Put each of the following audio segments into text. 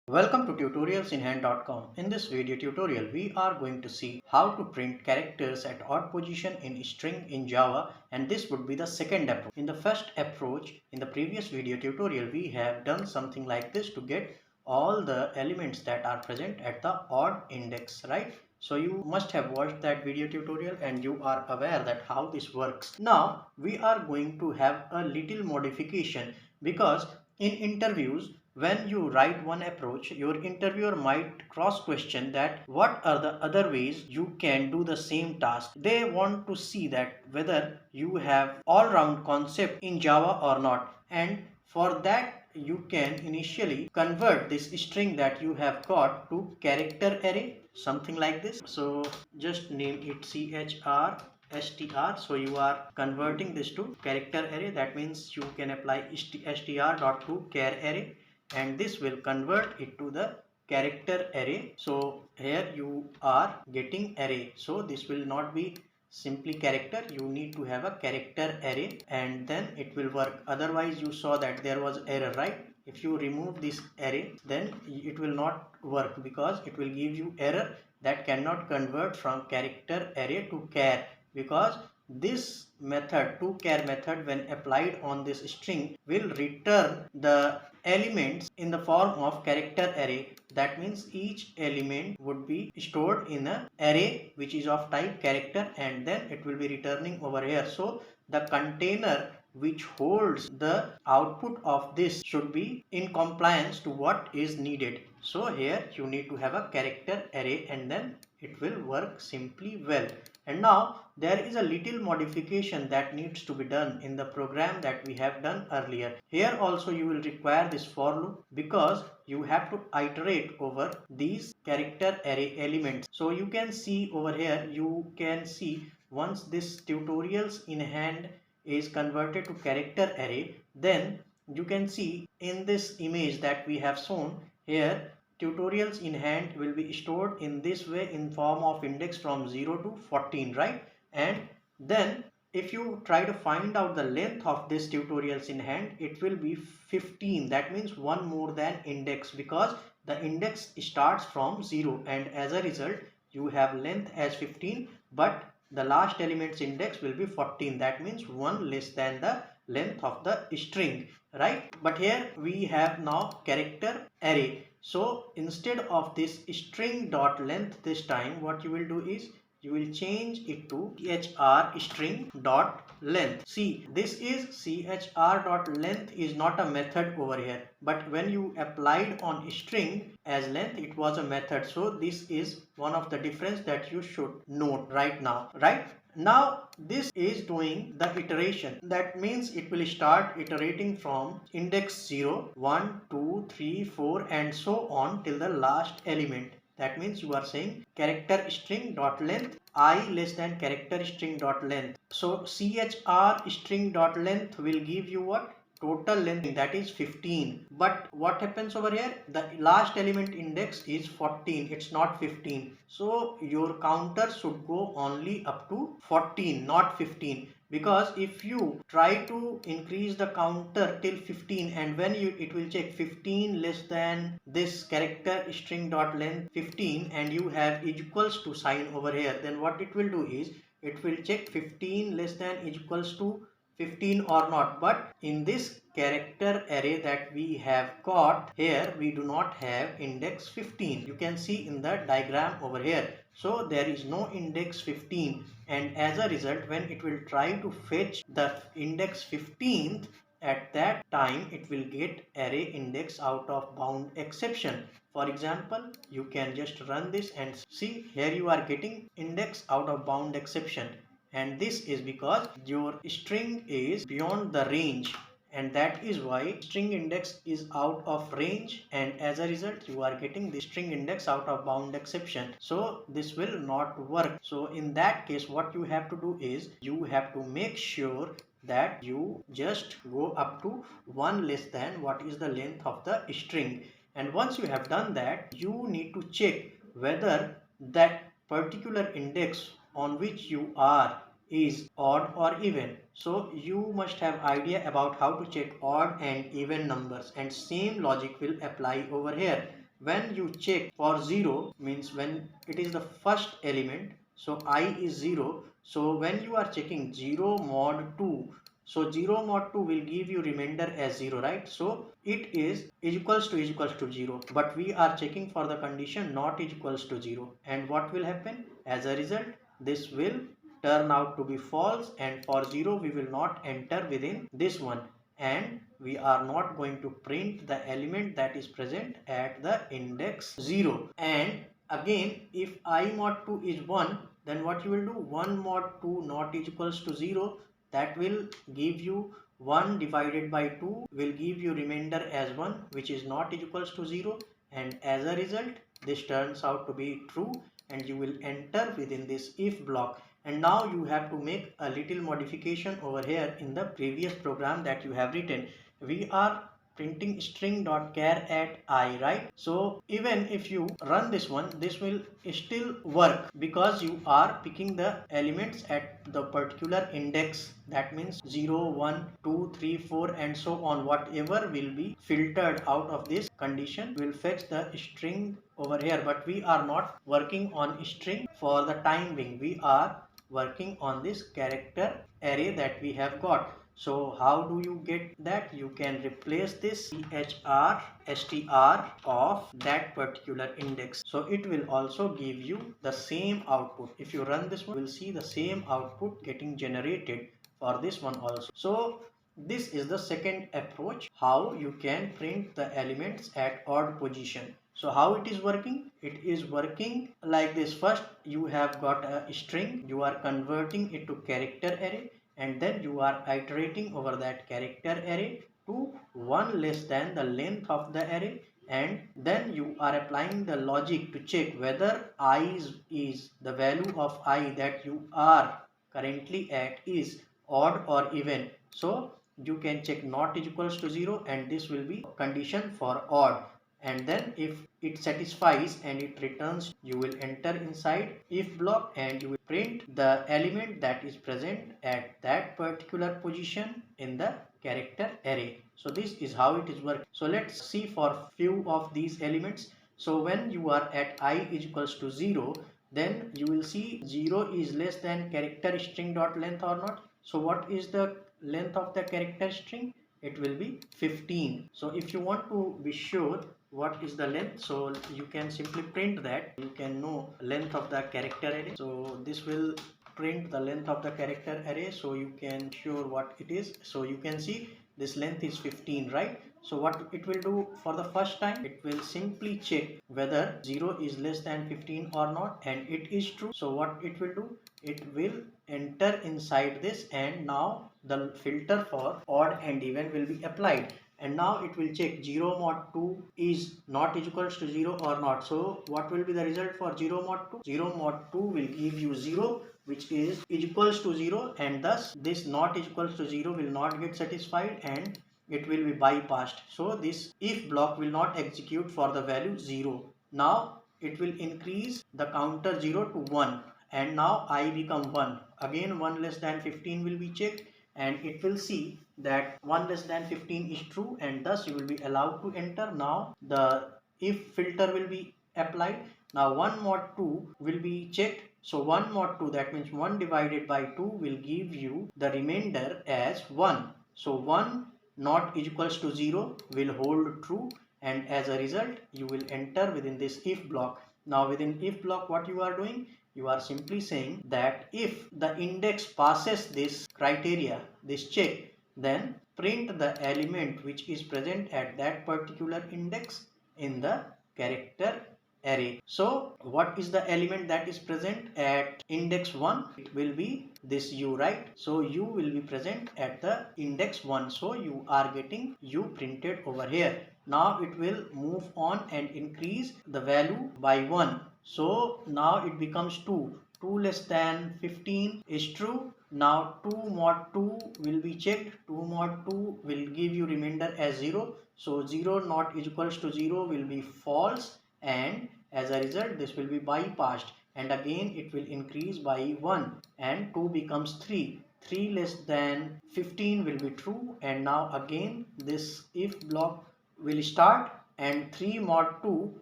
Welcome to tutorialsinhand.com. In this video tutorial, we are going to see how to print characters at odd position in string in Java, and this would be the second approach. In the first approach, in the previous video tutorial, we have done something like this to get all the elements that are present at the odd index, right? So you must have watched that video tutorial and you are aware that how this works. Now we are going to have a little modification because in interviews, when you write one approach, your interviewer might cross question that what are the other ways you can do the same task. They want to see that whether you have all round concept in Java or not, and for that you can initially convert this string that you have got to character array, something like this. So just name it chrstr. So you are converting this to character array. That means you can apply str.toChar array, and this will convert it to the character array. So here you are getting array. So this will not be simply character, you need to have a character array and then it will work. Otherwise you saw that there was error, right? If you remove this array, then it will not work because it will give you error that cannot convert from character array to char, because this method, toChar method, when applied on this string will return the elements in the form of character array. That means each element would be stored in an array which is of type character, and then it will be returning over here. So the container which holds the output of this should be in compliance to what is needed. So here you need to have a character array and then it will work simply well. And now there is a little modification that needs to be done in the program that we have done earlier. Here also you will require this for loop because you have to iterate over these character array elements. So you can see over here, you can see once this tutorials in hand is converted to character array, then you can see in this image that we have shown here, tutorials in hand will be stored in this way in form of index from 0 to 14, right? And then if you try to find out the length of this tutorials in hand, it will be 15. That means one more than index because the index starts from 0, and as a result you have length as 15 but the last element's index will be 14. That means one less than the length of the string, right? But here we have now character array. So instead of this string dot length, this time what you will do is you will change it to chr string dot length. See, this is chr dot length is not a method over here, but when you applied on string as length, it was a method. So this is one of the difference that you should note right now, right? Now this is doing the iteration. That means it will start iterating from index 0, 1, 2, 3, 4 and so on till the last element. That means you are saying character string dot length I less than character string dot length. So chr string dot length will give you what? Total length, that is 15. But what happens over here? The last element index is 14, it's not 15. So your counter should go only up to 14, not 15. Because if you try to increase the counter till 15 and when it will check 15 less than this character string dot length 15 and you have equals to sign over here, then what it will do is it will check 15 less than equals to 15 or not. But in this character array that we have got here, we do not have index 15. You can see in the diagram over here. So there is no index 15, and as a result when it will try to fetch the index 15th, at that time it will get array index out of bound exception. For example, you can just run this and see here you are getting index out of bound exception, and this is because your string is beyond the range, and that is why string index is out of range, and as a result you are getting the string index out of bound exception. So this will not work. So in that case what you have to do is you have to make sure that you just go up to 1 less than what is the length of the string. And once you have done that, you need to check whether that particular index on which you are is odd or even. So you must have idea about how to check odd and even numbers, and same logic will apply over here. when you check for 0 means when it is the first element, so I is 0. So when you are checking 0 mod 2, so 0 mod 2 will give you remainder as 0, right? So it is equals to 0, but we are checking for the condition not is equals to 0, and what will happen as a result? This will turn out to be false, and for 0 we will not enter within this one, and we are not going to print the element that is present at the index 0. And again, if I mod 2 is 1, then what you will do? 1 mod 2 not is equals to 0, that will give you 1 divided by 2 will give you remainder as 1, which is not equals to 0, and as a result this turns out to be true, and you will enter within this if block. And now you have to make a little modification over here in the previous program that you have written. We are printing string.char at I, right? So even if you run this one, this will still work because you are picking the elements at the particular index. That means 0, 1, 2, 3, 4 and so on. Whatever will be filtered out of this condition will fetch the string over here, but we are not working on string for the time being. We are working on this character array that we have got. So how do you get that? You can replace this chr str of that particular index, so it will also give you the same output. If you run this one, you will see the same output getting generated for this one also. So this is the second approach, how you can print the elements at odd position. So how it is working? It is working like this. First you have got a string, you are converting it to character array, and then you are iterating over that character array to 1 less than the length of the array, and then you are applying the logic to check whether I is the value of I that you are currently at is odd or even. So you can check not is equals to 0, and this will be condition for odd, and then if it satisfies and it returns, you will enter inside if block and you will print the element that is present at that particular position in the character array. So this is how it is working. So let's see for few of these elements. So when you are at I is equals to 0, then you will see 0 is less than character string dot length or not. So what is the length of the character string? It will be 15. So if you want to be sure what is the length, so you can simply print that. You can know length of the character array. So this will print the length of the character array, so you can sure what it is. So you can see this length is 15, right? So what it will do for the first time, it will simply check whether 0 is less than 15 or not, and it is true. So what it will do, it will enter inside this, and now the filter for odd and even will be applied, and now it will check 0 mod 2 is not equals to 0 or not. So what will be the result for 0 mod 2? 0 mod 2 will give you 0, which is equals to 0, and thus this not equals to 0 will not get satisfied and it will be bypassed. So this if block will not execute for the value 0. Now it will increase the counter 0 to 1, and now I become 1. Again 1 less than 15 will be checked, and it will see that 1 less than 15 is true, and thus you will be allowed to enter. Now the if filter will be applied. Now 1 mod 2 will be checked. So 1 mod 2, that means 1 divided by 2 will give you the remainder as 1. So 1 not equals to 0 will hold true, and as a result you will enter within this if block. Now within if block, what you are doing, you are simply saying that if the index passes this criteria, this check, then print the element which is present at that particular index in the character array. So what is the element that is present at index 1? It will be this u, right? So u will be present at the index 1, so you are getting u printed over here. Now it will move on and increase the value by 1. So now it becomes 2. 2 less than 15 is true. Now 2 mod 2 will be checked. 2 mod 2 will give you remainder as 0. So 0 not equals to 0 will be false, and as a result this will be bypassed, and again it will increase by 1 and 2 becomes 3. 3 less than 15 will be true, and now again this if block will start, and 3 mod 2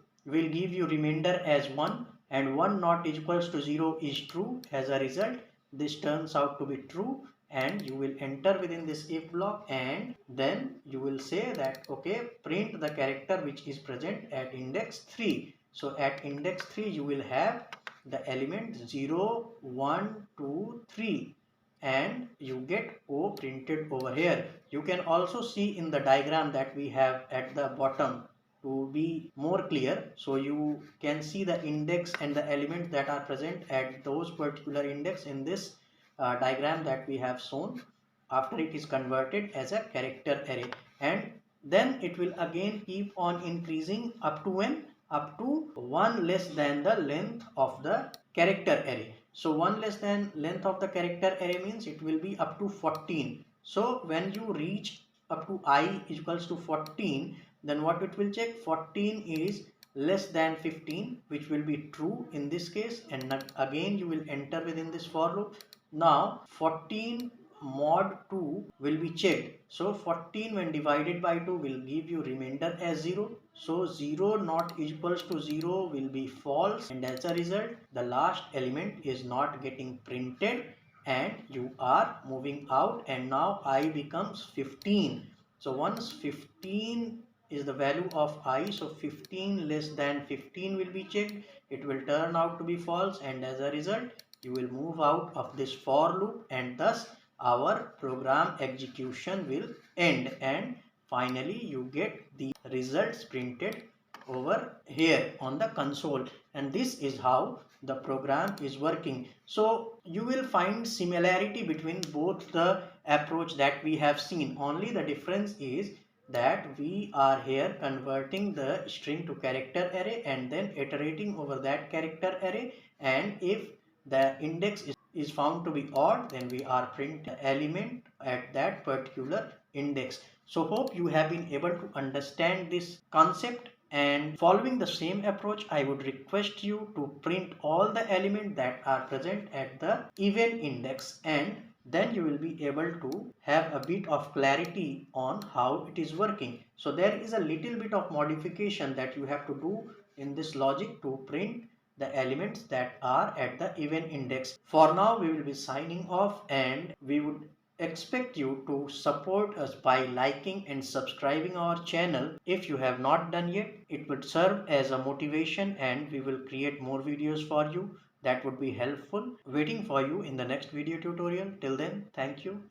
will give you remainder as 1, and 1 not equals to 0 is true. As a result, this turns out to be true, and you will enter within this if block, and then you will say that okay, print the character which is present at index 3. So at index 3 you will have the element 0, 1, 2, 3, and you get O printed over here. You can also see in the diagram that we have at the bottom to be more clear. So you can see the index and the elements that are present at those particular index in this diagram that we have shown after it is converted as a character array, and then it will again keep on increasing up to when, up to 1 less than the length of the character array. So 1 less than length of the character array means it will be up to 14. So when you reach up to I equals to 14, then what it will check, 14 is less than 15, which will be true in this case, and again you will enter within this for loop. Now 14 mod 2 will be checked. So 14 when divided by 2 will give you remainder as 0. So 0 not equals to 0 will be false, and as a result the last element is not getting printed, and you are moving out, and now I becomes 15. So once 15 is the value of I, so 15 less than 15 will be checked. It will turn out to be false, and as a result you will move out of this for loop, and thus our program execution will end, and finally you get the results printed over here on the console. And this is how the program is working. So you will find similarity between both the approach that we have seen. Only the difference is that we are here converting the string to character array and then iterating over that character array, and if the index is found to be odd, then we are print the element at that particular index. So hope you have been able to understand this concept, and following the same approach I would request you to print all the elements that are present at the even index, and then you will be able to have a bit of clarity on how it is working. So there is a little bit of modification that you have to do in this logic to print the elements that are at the even index. For now we will be signing off, and we would expect you to support us by liking and subscribing our channel. If you have not done yet, it would serve as a motivation, and we will create more videos for you that would be helpful, waiting for you in the next video tutorial. Till then, thank you.